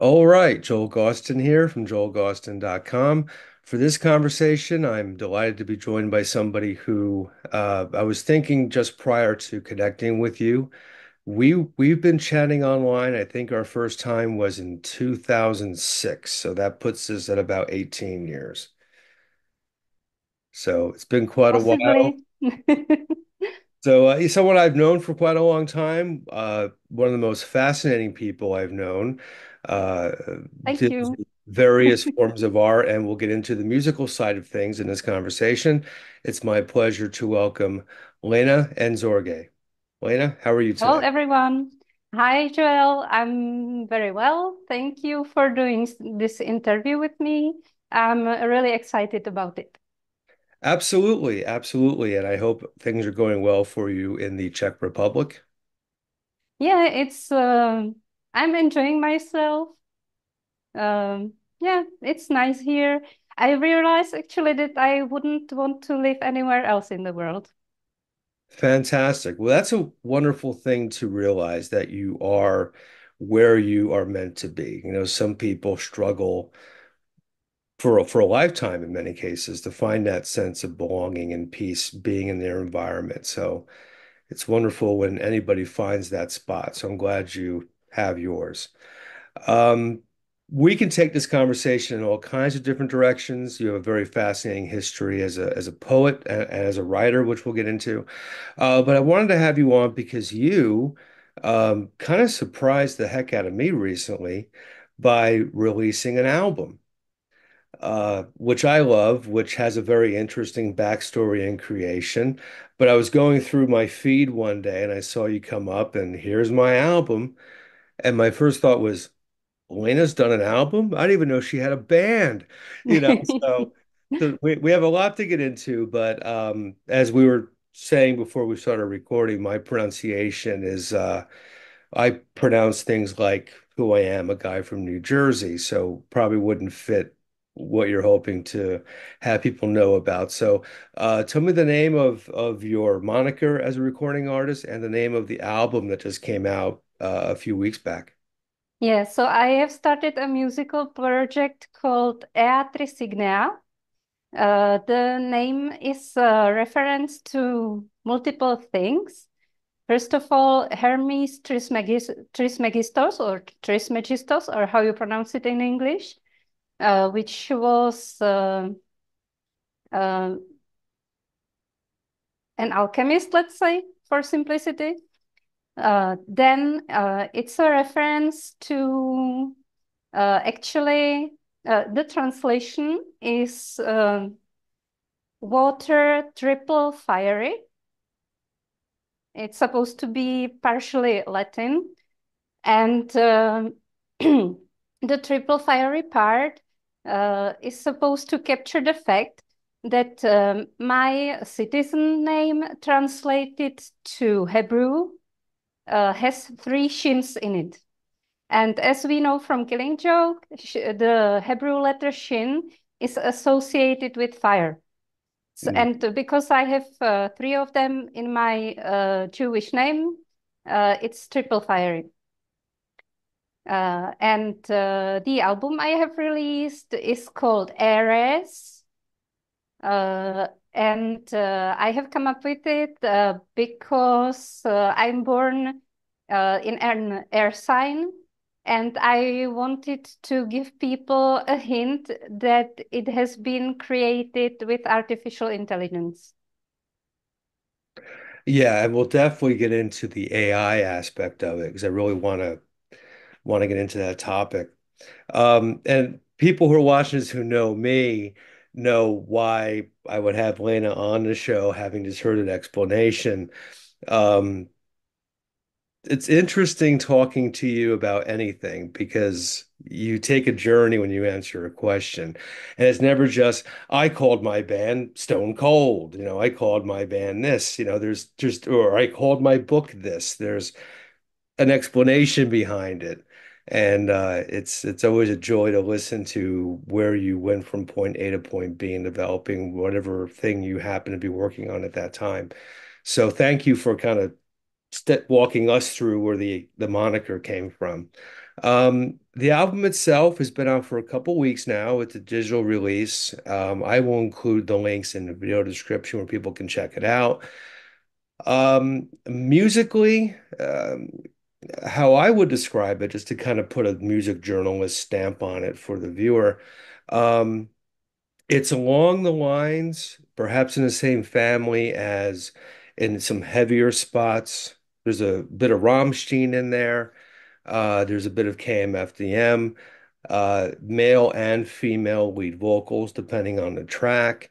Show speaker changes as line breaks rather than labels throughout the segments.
All right, Joel Gausten here from joelgausten.com. For this conversation, I'm delighted to be joined by somebody who I was thinking just prior to connecting with you. We've been chatting online. I think our first time was in 2006, so that puts us at about 18 years. So it's been quite a while.
Possibly.
So he's someone I've known for quite a long time. One of the most fascinating people I've known. Uh,
Thank
Deals
you.
with various forms of art, and we'll get into the musical side of things in this conversation. It's my pleasure to welcome Lena Ansorge. Lena, how are you
Hello,
today?
everyone. Hi, Joel. I'm very well. Thank you for doing this interview with me. I'm really excited about it.
Absolutely, absolutely, and I hope things are going well for you in the Czech Republic.
Yeah, I'm enjoying myself. Yeah, it's nice here. I realized actually that I wouldn't want to live anywhere else in the world.
Fantastic. Well, that's a wonderful thing to realize that you are where you are meant to be. You know, some people struggle for a lifetime in many cases to find that sense of belonging and peace being in their environment. So it's wonderful when anybody finds that spot. So I'm glad you have yours. Um, we can take this conversation in all kinds of different directions. You have a very fascinating history as a poet and as a writer, which we'll get into. But I wanted to have you on because you kind of surprised the heck out of me recently by releasing an album, which I love, which has a very interesting backstory and creation. But I was going through my feed one day and I saw you come up, and here's my album. And my first thought was, Lena's done an album? I didn't even know she had a band, you know. So, so we have a lot to get into, but as we were saying before we started recording, my pronunciation is I pronounce things like who I am, a guy from New Jersey, so probably wouldn't fit what you're hoping to have people know about. So, tell me the name of your moniker as a recording artist and the name of the album that just came out a few weeks back.
Yeah, so I have started a musical project called Ea Trisignea. The name is a reference to multiple things. First of all, Hermes Trismegistos or Trismegistos, or how you pronounce it in English, which was uh, an alchemist, let's say, for simplicity. Then it's a reference to the translation is water triple fiery. It's supposed to be partially Latin. And the triple fiery part is supposed to capture the fact that my citizen name translated to Hebrew has three shins in it. And as we know from Killing Joke, the Hebrew letter shin is associated with fire. So,
Mm.
and because I have three of them in my Jewish name, it's triple fiery. And the album I have released is called Airais. And I have come up with it because I'm born in an air sign, and I wanted to give people a hint that it has been created with artificial intelligence.
Yeah, and we'll definitely get into the AI aspect of it because I really want to get into that topic. And people who are watching this who know me know why I would have Lena on the show, having just heard an explanation. Um, it's interesting talking to you about anything because you take a journey when you answer a question. And it's never just, I called my band Stone Cold, you know, I called my band this, you know, there's just, or I called my book this. There's an explanation behind it. And it's always a joy to listen to where you went from point A to point B and developing whatever thing you happen to be working on at that time. So thank you for kind of st walking us through where the moniker came from. The album itself has been out for a couple weeks now. It's a digital release. I will include the links in the video description where people can check it out. Musically, how I would describe it, just to kind of put a music journalist stamp on it for the viewer, um, it's along the lines, perhaps in the same family as in some heavier spots. There's a bit of Rammstein in there. There's a bit of KMFDM, male and female lead vocals, depending on the track.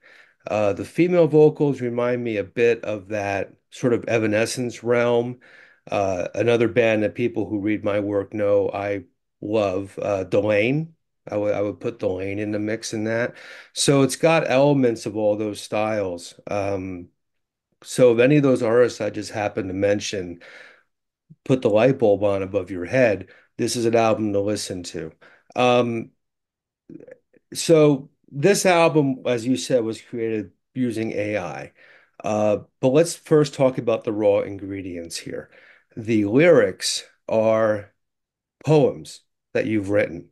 The female vocals remind me a bit of that sort of Evanescence realm. Another band that people who read my work know I love, Delane. I would put Delane in the mix in that. So it's got elements of all those styles. So if any of those artists I just happened to mention put the light bulb on above your head, this is an album to listen to. Um, so this album, as you said, was created using AI. But let's first talk about the raw ingredients here. The lyrics are poems that you've written.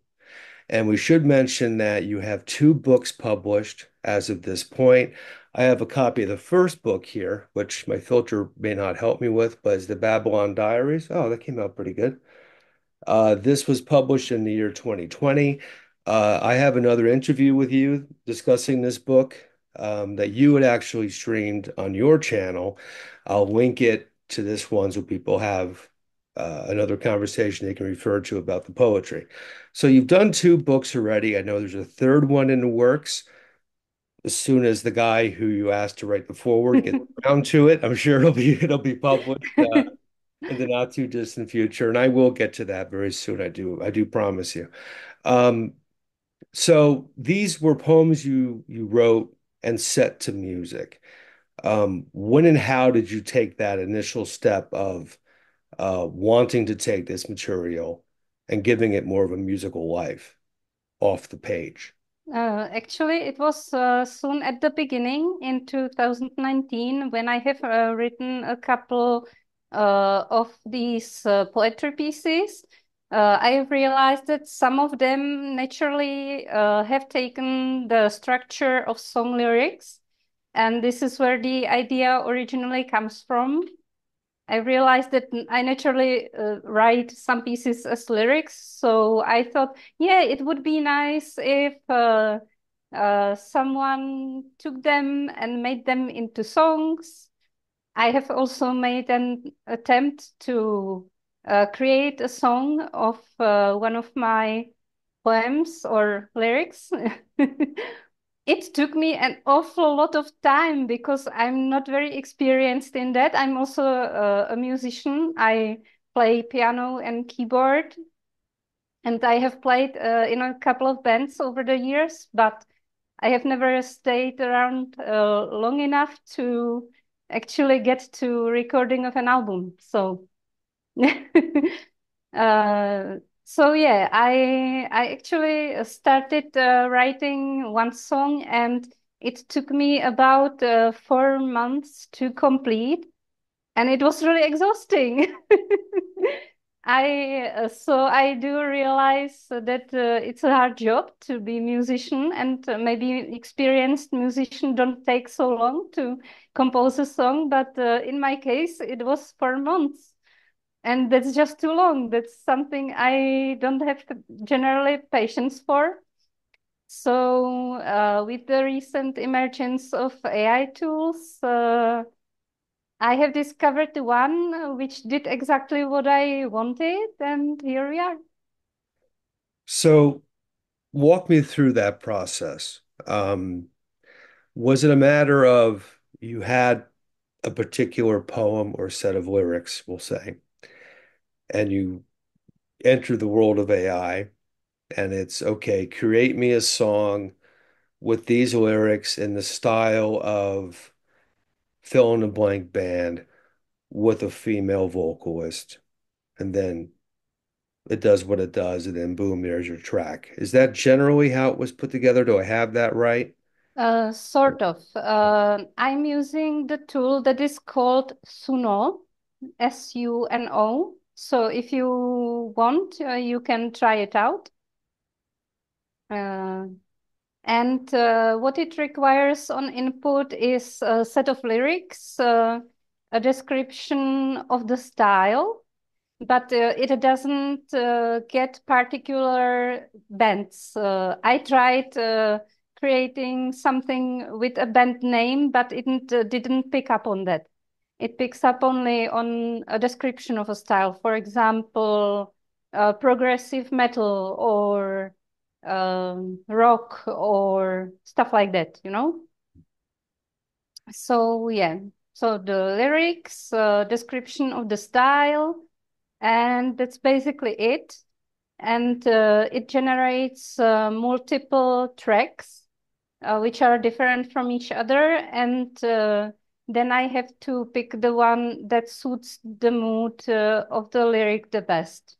And we should mention that you have two books published as of this point. I have a copy of the first book here, which my filter may not help me with, but it's the Babylon Diaries. Oh, that came out pretty good. This was published in the year 2020. I have another interview with you discussing this book that you had actually streamed on your channel. I'll link it to this one so people have another conversation they can refer to about the poetry. So you've done two books already. I know there's a third one in the works. As soon as the guy who you asked to write the foreword gets around to it, I'm sure it'll be published. In the not too distant future, and I will get to that very soon. I do promise you. Um, so these were poems you wrote and set to music. When and how did you take that initial step of wanting to take this material and giving it more of a musical life off the page?
Actually, it was soon at the beginning in 2019 when I have written a couple of these poetry pieces. I have realized that some of them naturally have taken the structure of song lyrics, and this is where the idea originally comes from. I realized that I naturally write some pieces as lyrics, so I thought, yeah, it would be nice if someone took them and made them into songs. I have also made an attempt to create a song of one of my poems or lyrics. It took me an awful lot of time because I'm not very experienced in that. I'm also a musician. I play piano and keyboard, and I have played in a couple of bands over the years, but I have never stayed around long enough to actually get to recording of an album. So so yeah, I actually started writing one song, and it took me about 4 months to complete, and it was really exhausting. I do realize that it's a hard job to be musician, and maybe experienced musician don't take so long to compose a song, but in my case, it was 4 months. And that's just too long. That's something I don't have generally patience for. So, with the recent emergence of AI tools, I have discovered the one which did exactly what I wanted, and here we are.
So walk me through that process. Was it a matter of you had a particular poem or set of lyrics, we'll say, and you enter the world of AI and it's okay, create me a song with these lyrics in the style of fill in the blank band with a female vocalist, and then it does what it does, and then boom, there's your track. Is that generally how it was put together? Do I have that right?
Sort of. I'm using the tool that is called Suno, Suno. So if you want, you can try it out. Uh, and what it requires on input is a set of lyrics, a description of the style, but it doesn't get particular bands. I tried creating something with a band name, but it didn't pick up on that. It picks up only on a description of a style. For example, progressive metal or rock or stuff like that, you know? So yeah, so the lyrics, description of the style, and that's basically it. And it generates multiple tracks which are different from each other. And then I have to pick the one that suits the mood of the lyric the best.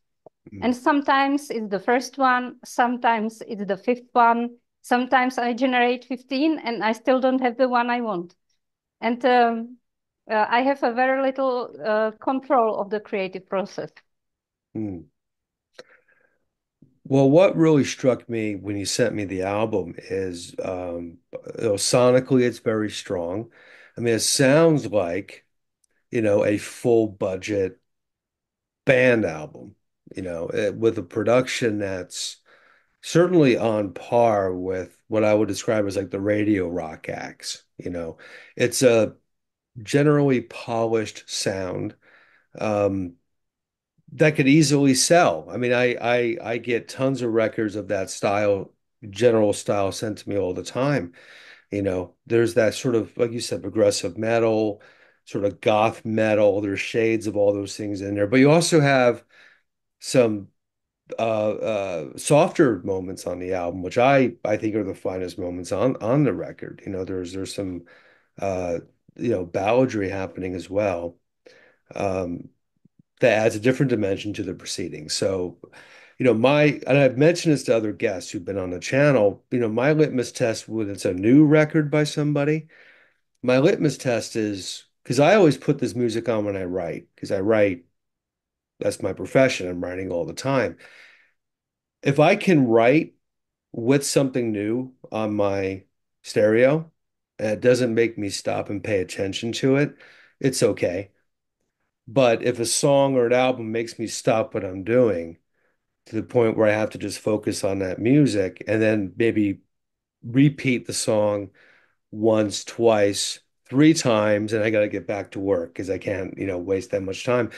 Mm.
And sometimes it's the first one, sometimes it's the fifth one, sometimes I generate 15 and I still don't have the one I want. And I have a very little control of the creative process.
Mm. Well, what really struck me when you sent me the album is, sonically, it's very strong. I mean, it sounds like, a full budget band album, with a production that's certainly on par with what I would describe as like the radio rock acts. It's a generally polished sound. Um, that could easily sell. I mean, I get tons of records of that style, general style sent to me all the time. There's that sort of, like you said, progressive metal, sort of goth metal. There's shades of all those things in there, but you also have some softer moments on the album, which I think are the finest moments on the record. There's some uh, balladry happening as well. Um, that adds a different dimension to the proceedings. So, and I've mentioned this to other guests who've been on the channel, my litmus test when it's a new record by somebody, my litmus test is because I always put this music on when I write, because I write, that's my profession. I'm writing all the time. If I can write with something new on my stereo, and it doesn't make me stop and pay attention to it, it's okay. But if a song or an album makes me stop what I'm doing, to the point where I have to just focus on that music and then maybe repeat the song once, twice, three times, and I got to get back to work because I can't, waste that much time.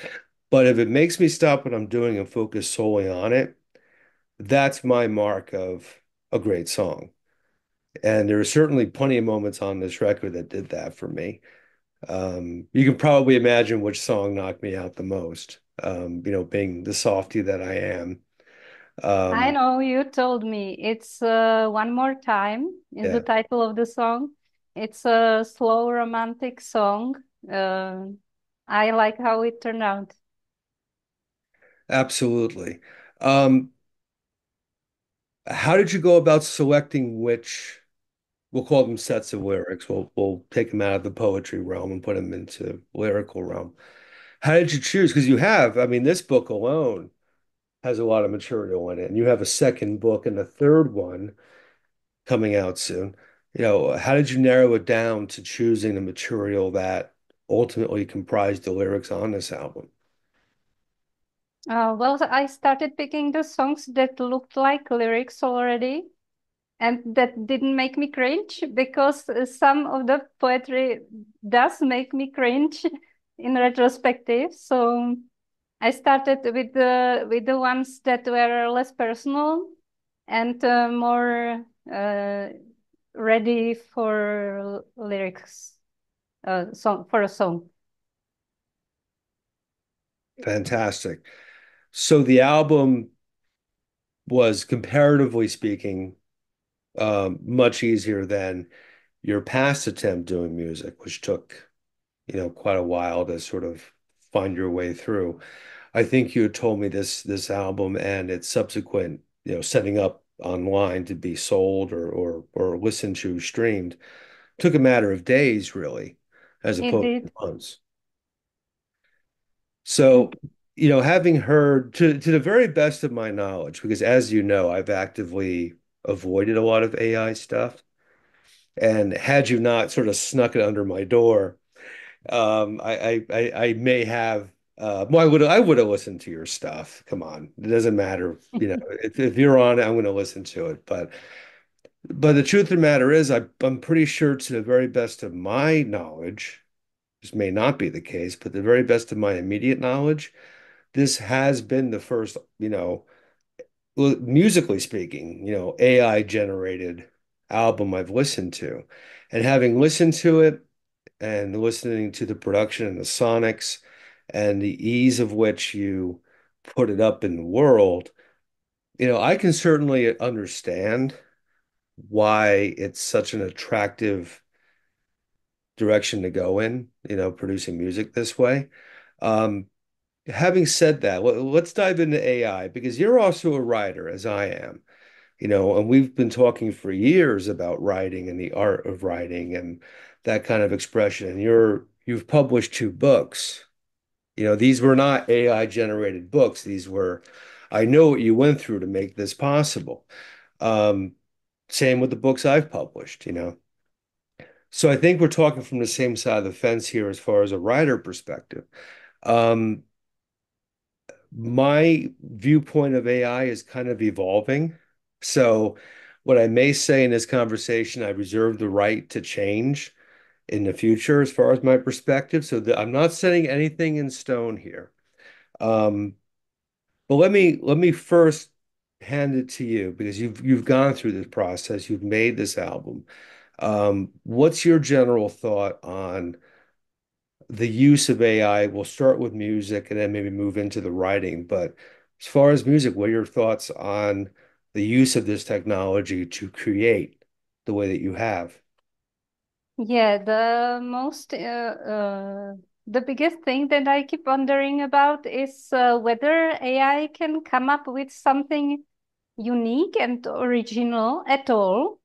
But if it makes me stop what I'm doing and focus solely on it, that's my mark of a great song. And there are certainly plenty of moments on this record that did that for me. You can probably imagine which song knocked me out the most, being the softy that I am.
I
Um,
know you told me it's One More Time is the
yeah.
title of the song. It's a slow romantic song. Uh, I like how it turned out.
Absolutely. Um, how did you go about selecting which, we'll call them sets of lyrics. We'll take them out of the poetry realm and put them into lyrical realm. How did you choose? Because you have, I mean, this book alone has a lot of material in it, and you have a second book and a third one coming out soon. How did you narrow it down to choosing the material that ultimately comprised the lyrics on this album?
Well, I started picking the songs that looked like lyrics already and that didn't make me cringe because some of the poetry does make me cringe in retrospective. So I started with the ones that were less personal and more ready for lyrics, song for a song.
Fantastic. So the album was, comparatively speaking, much easier than your past attempt doing music, which took, quite a while to sort of find your way through. I think you had told me this album and its subsequent, setting up online to be sold or listened to, streamed, took a matter of days, really, as
It
opposed to
did.
months. So having heard to the very best of my knowledge, because as you know, I've actively avoided a lot of AI stuff. And had you not sort of snuck it under my door, I may have well, I would have listened to your stuff. Come on. It doesn't matter. If you're on it, I'm going to listen to it. But the truth of the matter is I'm pretty sure to the very best of my knowledge, this may not be the case, but the very best of my immediate knowledge, this has been the first, well, musically speaking, AI generated album I've listened to. And having listened to it and listening to the production and the sonics and the ease of which you put it up in the world, I can certainly understand why it's such an attractive direction to go in, producing music this way. Um, Having said that, let's dive into AI because you're also a writer, as I am. And we've been talking for years about writing and the art of writing and that kind of expression. And you've published two books. These were not AI generated books. I know what you went through to make this possible. Um, Same with the books I've published. So I think we're talking from the same side of the fence here as far as a writer perspective. Um, my viewpoint of AI is kind of evolving. So, what I may say in this conversation, I reserve the right to change in the future as far as my perspective. So, I'm not setting anything in stone here. Um, but let me first hand it to you because you've gone through this process, you've made this album. What's your general thought on the use of AI? We'll start with music and then maybe move into the writing. But as far as music, what are your thoughts on the use of this technology to create the way that you have?
Yeah, the biggest thing that I keep wondering about is whether AI can come up with something unique and original at all,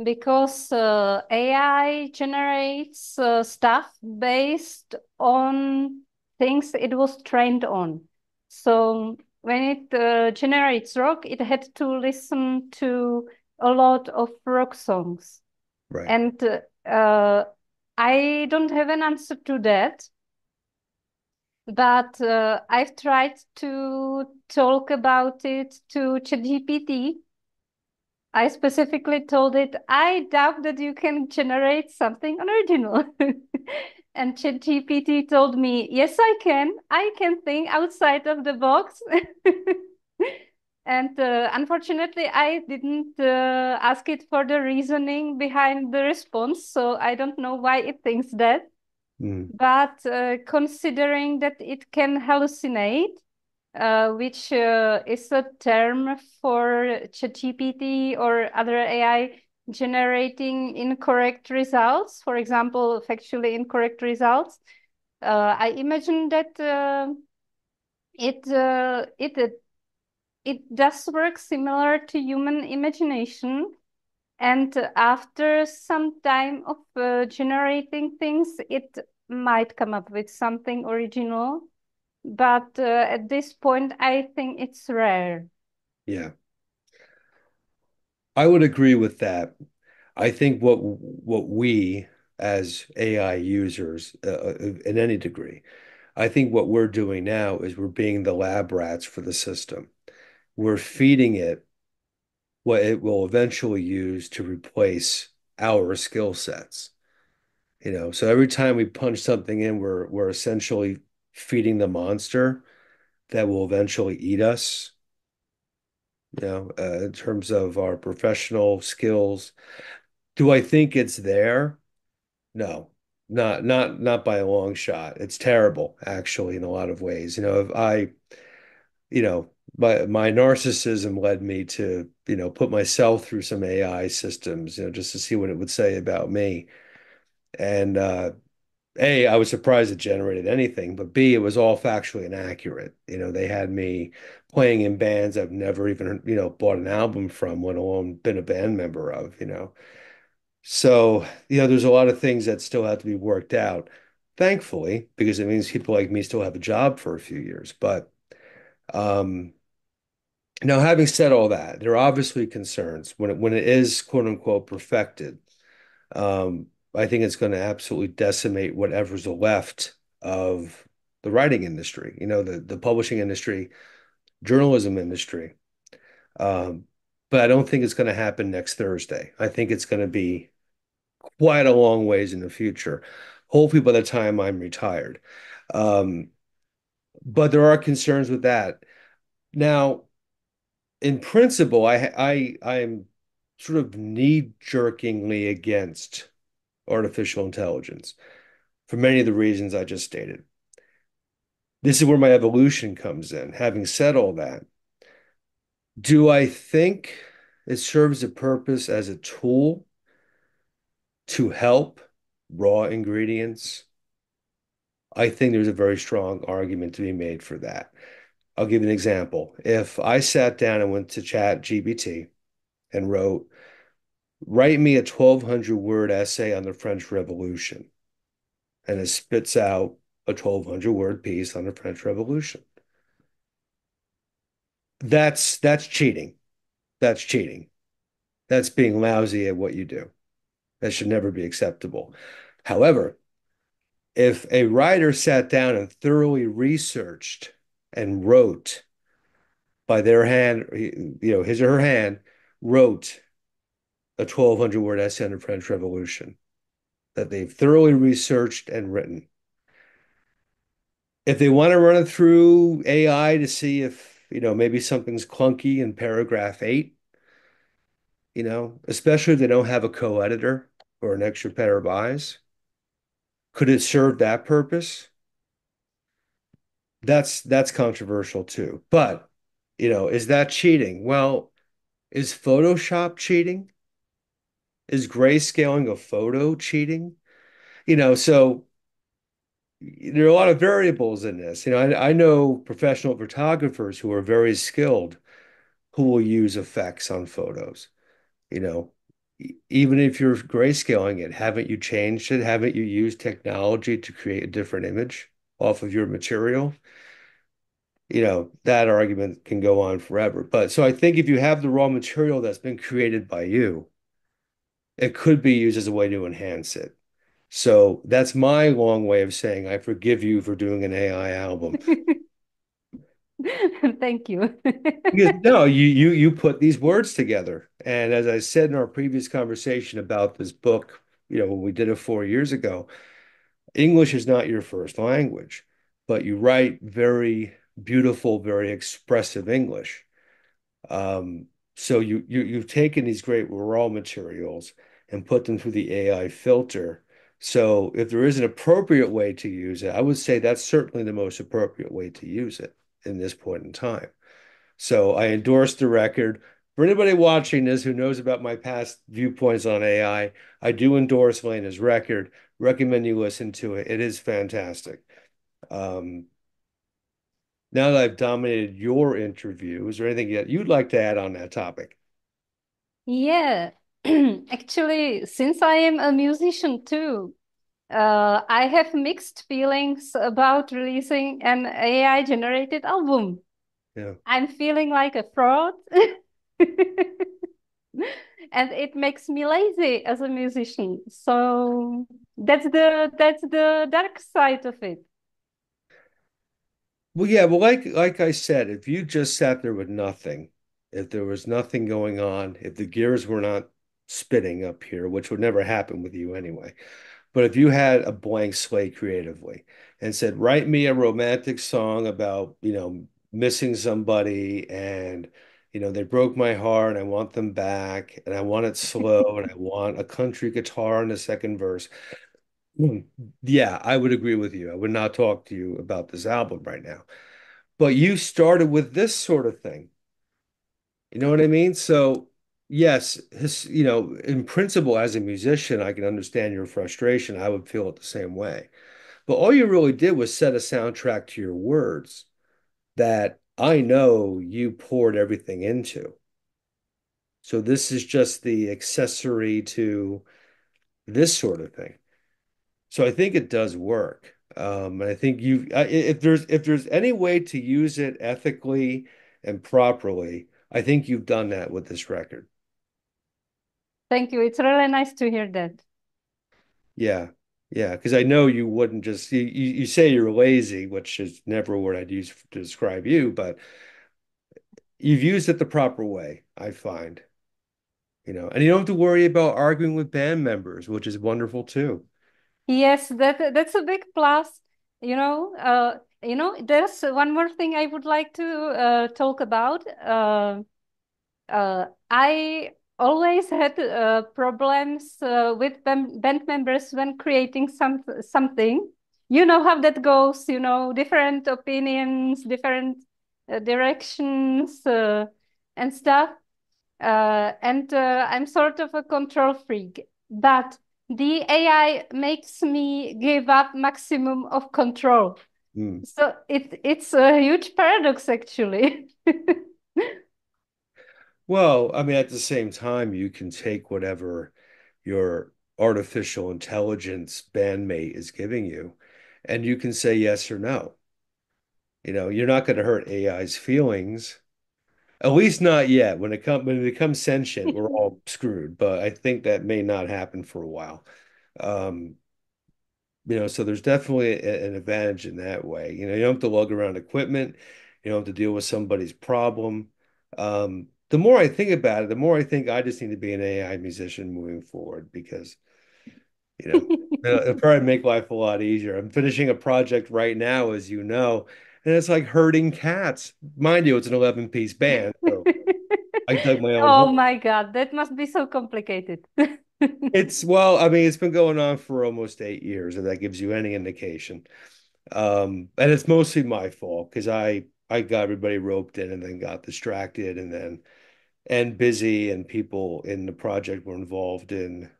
because AI generates stuff based on things it was trained on. So when it generates rock, it had to listen to a lot of rock songs.
Right.
And I don't have an answer to that, but I've tried to talk about it to ChatGPT. I specifically told it, I doubt that you can generate something original. And ChatGPT told me, yes, I can. I can think outside of the box. And unfortunately, I didn't ask it for the reasoning behind the response, so I don't know why it thinks that.
Mm,
But considering that it can hallucinate, which is a term for ChatGPT or other AI generating incorrect results, for example, factually incorrect results, I imagine that it uh, it uh, it does work similar to human imagination. And after some time of generating things, it might come up with something original. But at this point, I think it's rare.
yeah, I would agree with that. I think what we as AI users, in any degree, I think what we're doing now is we're being the lab rats for the system. We're feeding it what it will eventually use to replace our skill sets. So every time we punch something in, we're essentially feeding the monster that will eventually eat us, in terms of our professional skills. Do I think it's there? No, not by a long shot. It's terrible, actually, in a lot of ways. If you know, my narcissism led me to, put myself through some AI systems, just to see what it would say about me. And A, I was surprised it generated anything, but B, it was all factually inaccurate. They had me playing in bands I've never even, bought an album from, let alone been a band member of. So, there's a lot of things that still have to be worked out. thankfully, because it means people like me still have a job for a few years. But um, now, having said all that, there are obviously concerns when it is quote unquote perfected. I think it's going to absolutely decimate whatever's left of the writing industry, the publishing industry, journalism industry. Um, but I don't think it's going to happen next Thursday. I think it's going to be quite a long ways in the future. Hopefully by the time I'm retired. Um, but there are concerns with that. Now, in principle, I'm sort of knee-jerkingly against artificial intelligence for many of the reasons I just stated. This is where my evolution comes in. Having said all that, do I think it serves a purpose as a tool to help raw ingredients? I think there's a very strong argument to be made for that. I'll give you an example. If I sat down and went to Chat GPT and write me a 1,200 word essay on the French Revolution, and it spits out a 1,200 word piece on the French Revolution. That's cheating. That's cheating. That's being lousy at what you do. That should never be acceptable. However, if a writer sat down and thoroughly researched and wrote by their hand, his or her hand, wrote a 1,200 word essay on the French Revolution that they've thoroughly researched and written. If they want to run it through AI to see if, maybe something's clunky in paragraph 8, especially if they don't have a co-editor or an extra pair of eyes, could it serve that purpose? That's controversial too. But, is that cheating? Well, is Photoshop cheating? Is grayscaling a photo cheating? So there are a lot of variables in this. I know professional photographers who are very skilled who will use effects on photos. You know, Even if you're grayscaling it, haven't you changed it? Haven't you used technology to create a different image off of your material? That argument can go on forever. But so I think if you have the raw material that's been created by you, it could be used as a way to enhance it. So that's my long way of saying I forgive you for doing an AI album.
Thank you.
Because no, you put these words together. And as I said in our previous conversation about this book, when we did it 4 years ago, English is not your first language, but you write very beautiful, very expressive English. Um, so you've taken these great raw materials and put them through the AI filter. So if there is an appropriate way to use it, I would say that's certainly the most appropriate way to use it in this point in time. So I endorse the record. For anybody watching this who knows about my past viewpoints on AI, I do endorse Lena's record. Recommend you listen to it. It is fantastic. Um, Now that I've dominated your interview, is there anything yet you'd like to add on that topic?
Yeah, actually, since I am a musician too, I have mixed feelings about releasing an AI generated album.
Yeah.
I'm feeling like a fraud. And it makes me lazy as a musician. So that's the dark side of it.
Well, yeah, well, like I said, if you just sat there with nothing, if there was nothing going on, if the gears were not spinning up here, which would never happen with you anyway, but if you had a blank slate creatively and said, write me a romantic song about, missing somebody and, they broke my heart and I want them back and I want it slow and I want a country guitar in the second verse. Yeah, I would agree with you. I would not talk to you about this album right now. But you started with this sort of thing. You know what I mean? So, yes, in principle, as a musician, I can understand your frustration. I would feel it the same way. But all you really did was set a soundtrack to your words that I know you poured everything into. So this is just the accessory to this sort of thing. So I think it does work. And I think if there's any way to use it ethically and properly, I think you've done that with this record.
Thank you. It's really nice to hear that.
Yeah. Yeah, because I know you wouldn't just you say you're lazy, which is never a word I'd use to describe you, but you've used it the proper way, I find, and you don't have to worry about arguing with band members, which is wonderful too.
Yes, that's a big plus. There's one more thing I would like to talk about. I always had problems with band members when creating something. You know how that goes, different opinions, different directions, and stuff. And I'm sort of a control freak, but the AI makes me give up maximum of control.
Hmm.
So it's a huge paradox, actually.
Well, I mean, at the same time, you can take whatever your artificial intelligence bandmate is giving you, and you can say yes or no. You're not going to hurt AI's feelings, at least not yet. When it becomes sentient, we're all screwed. But I think that may not happen for a while. Um, so there's definitely an advantage in that way. You don't have to lug around equipment. You don't have to deal with somebody's problem. The more I think about it, the more I think I just need to be an AI musician moving forward because, you know, it'll probably make life a lot easier. I'm finishing a project right now, as you know, and it's like herding cats. Mind you, it's an 11-piece band, so I dug my own
Oh
hole.
my God, that must be so complicated.
Well, I mean, it's been going on for almost 8 years, if that gives you any indication. And it's mostly my fault because I got everybody roped in and then got distracted and busy, and people in the project were involved in,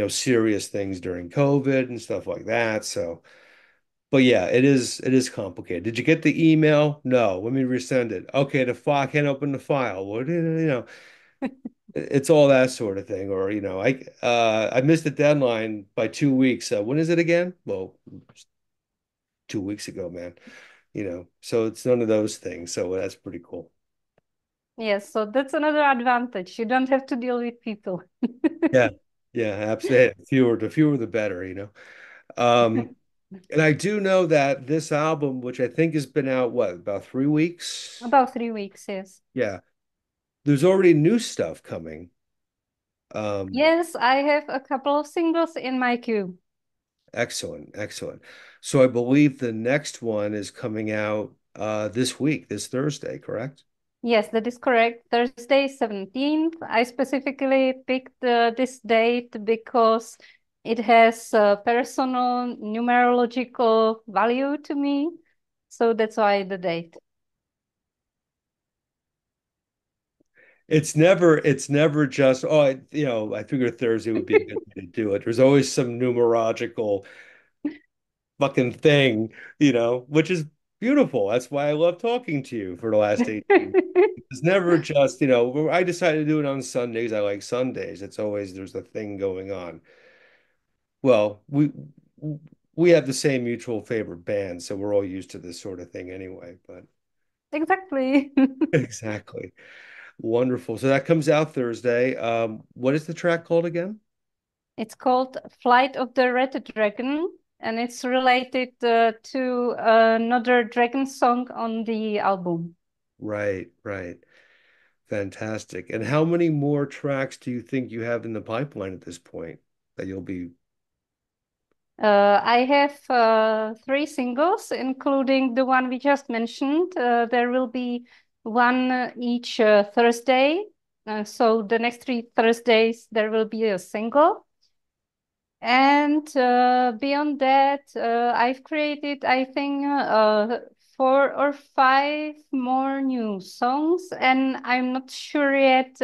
serious things during COVID and stuff like that. So, but yeah, it is complicated. Did you get the email? No. Let me resend it. Okay, the file can't open the file. It's all that sort of thing. Or, I missed the deadline by 2 weeks. When is it again? Well, 2 weeks ago, man. So it's none of those things. So that's pretty cool.
Yes, so that's another advantage. You don't have to deal with people.
Yeah. Yeah, absolutely. The fewer the better. Um, and I do know that this album, which I think has been out, what, about 3 weeks?
About 3 weeks, yes.
Yeah. There's already new stuff coming. Um,
Yes, I have a couple of singles in my queue.
Excellent, excellent. So I believe the next one is coming out this week, this Thursday, correct?
Yes, that is correct. Thursday, 17th. I specifically picked this date because it has personal numerological value to me. So that's why the date.
It's never just, I figured Thursday would be a good day to do it. There's always some numerological fucking thing, which is beautiful. That's why I love talking to you for the last 18. It's never just, I decided to do it on Sundays. I like Sundays. It's always there's a thing going on. Well, we have the same mutual favorite band, so we're all used to this sort of thing anyway, but
Exactly.
exactly. Wonderful. So that comes out Thursday. What is the track called again?
It's called Flight of the Red Dragon, and it's related to another dragon song on the album.
Right, right. Fantastic. And how many more tracks do you think you have in the pipeline at this point that you'll be
I have three singles, including the one we just mentioned. There will be one each Thursday. So the next 3 Thursdays, there will be a single. And beyond that, I've created, I think, 4 or 5 more new songs, and I'm not sure yet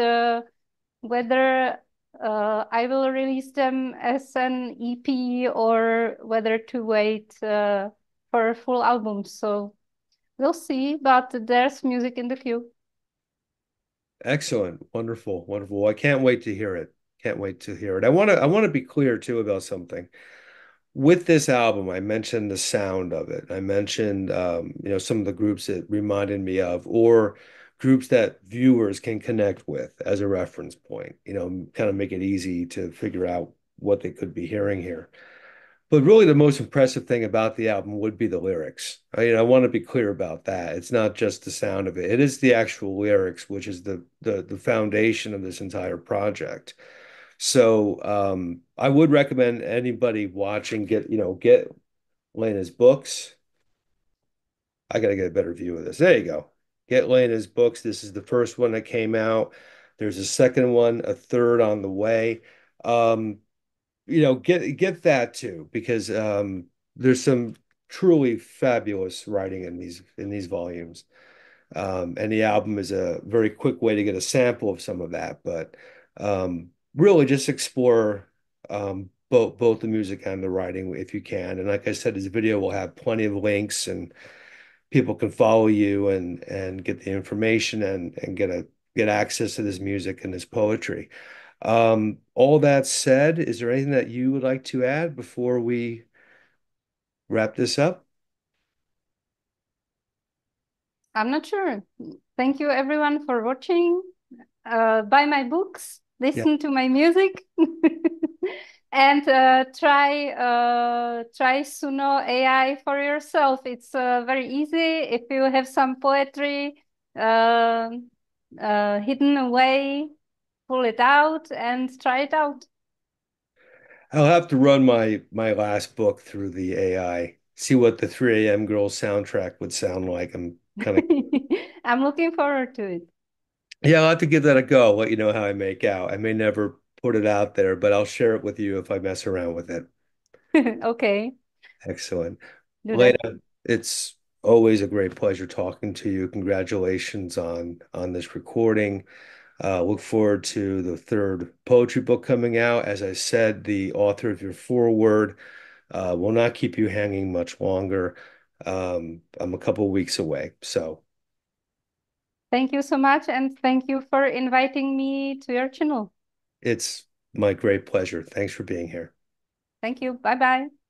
whether I will release them as an EP or whether to wait for a full album. So we'll see, but there's music in the queue.
excellent? Wonderful, wonderful. Well, I can't wait to hear it. Can't wait to hear it. I want to be clear too about something. with this album, I mentioned the sound of it. I mentioned, some of the groups it reminded me of, or groups that viewers can connect with as a reference point, kind of make it easy to figure out what they could be hearing here. But really, the most impressive thing about the album would be the lyrics. I want to be clear about that. It's not just the sound of it. It is the actual lyrics, which is the foundation of this entire project. So I would recommend anybody watching get Lena's books. I gotta get a better view of this. There you go. Get Lena's books. This is the first one that came out. There's a second one, a third on the way. Um, get that too, because there's some truly fabulous writing in these volumes. And the album is a very quick way to get a sample of some of that, but really just explore both the music and the writing if you can. And like I said, this video will have plenty of links, and people can follow you and get the information and get access to this music and this poetry. All that said, is there anything that you would like to add before we wrap this up?
I'm not sure. Thank you everyone for watching. Buy my books,
Yeah.
listen to my music, and try Suno AI for yourself. It's very easy. If you have some poetry uh, hidden away, pull it out and try it out.
I'll have to run my last book through the AI, see what the 3 a.m. Girls soundtrack would sound like. I'm kind of
I'm looking forward to
Yeah, I'll have to give that a go, let you know how I make out. I may never put it out there, but I'll share it with you if I mess around with it.
it. Okay,
Excellent.
do
Lena,
that.
it's always a great pleasure talking to you. Congratulations on this recording. Look forward to the third poetry book coming out. As I said, the author of your foreword will not keep you hanging much longer. I'm a couple weeks away, so
Thank you so much, and thank you for inviting me to your channel.
it's my great pleasure. Thanks for being here.
Thank you. Bye bye.